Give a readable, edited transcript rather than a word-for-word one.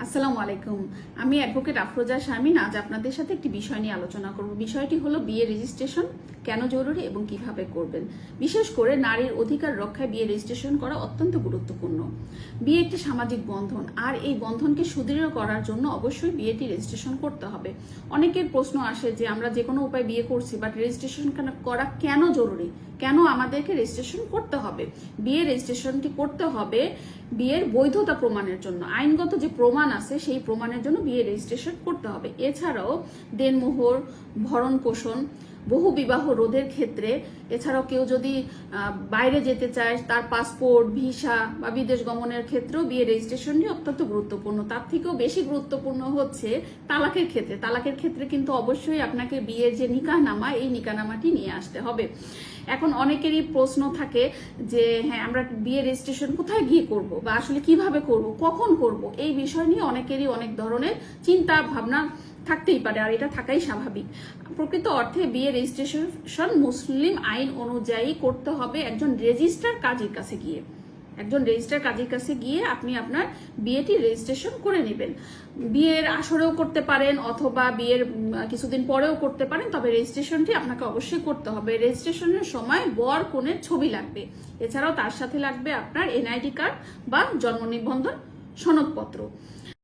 আসসালামু আলাইকুম। আমি অ্যাডভোকেট আফরোজা শারমিন। আজ আপনাদের সাথে একটি বিষয় নিয়ে আলোচনা করব। বিষয়টি হলো বিয়ে রেজিস্ট্রেশন কেন জরুরি এবং কিভাবে করবেন। বিশেষ করে নারীর অধিকার রক্ষায় বিয়ে রেজিস্ট্রেশন করা অত্যন্ত গুরুত্বপূর্ণ। বিয়ে একটি সামাজিক বন্ধন, আর এই বন্ধনকে সুদৃঢ় করার জন্য অবশ্যই বিয়েটি রেজিস্ট্রেশন করতে হবে। অনেকের প্রশ্ন আসে যে আমরা যে কোনো উপায় বিয়ে করছি, বাট রেজিস্ট্রেশন করা কেন জরুরি, কেন আমাদেরকে রেজিস্ট্রেশন করতে হবে। বিয়ে রেজিস্ট্রেশনটি করতে হবে বিয়ের বৈধতা প্রমাণের জন্য। আইনগত যে প্রমাণ আছে সেই প্রমাণের জন্য বিয়ে রেজিস্ট্রেশন করতে হবে। এছাড়াও দেনমোহর, ভরণ পোষণ, বহু বিবাহ রোধের ক্ষেত্রে, এছাড়াও কেউ যদি বাইরে যেতে চায় তার পাসপোর্ট, ভিসা বা বিদেশ গমনের ক্ষেত্রেও বিয়ে রেজিস্ট্রেশনটি অত্যন্ত গুরুত্বপূর্ণ। তার থেকেও বেশি গুরুত্বপূর্ণ হচ্ছে তালাকের ক্ষেত্রে। তালাকের ক্ষেত্রে কিন্তু অবশ্যই আপনাকে বিয়ের যে নিকাহনামা, এই নিকাহনামাটি নিয়ে আসতে হবে। এখন অনেকেরই প্রশ্ন থাকে যে হ্যাঁ, আমরা বিয়ে রেজিস্ট্রেশন কোথায় গিয়ে করব, বা আসলে কিভাবে করব, কখন করব। এই বিষয় নিয়ে অনেকেরই অনেক ধরনের চিন্তা ভাবনা থাকতেই পারে, আর এটা থাকাই স্বাভাবিক। প্রকৃত অর্থে বিয়ে রেজিস্ট্রেশন মুসলিম আইন অনুযায়ী করতে হবে একজন রেজিস্ট্রার কাজীর কাছে গিয়ে। একজন রেজিস্ট্রার কাজীর কাছে গিয়ে আপনি আপনার বিয়েটি রেজিস্ট্রেশন করে নেবেন। বিয়ের আসরেও করতে পারেন অথবা বিয়ের কিছুদিন পরেও করতে পারেন, তবে রেজিস্ট্রেশনটি আপনাকে অবশ্যই করতে হবে। রেজিস্ট্রেশনের সময় বর কনের ছবি লাগবে, এছাড়াও তার সাথে লাগবে আপনার এনআইডি কার্ড বা জন্ম নিবন্ধন সনদপত্র।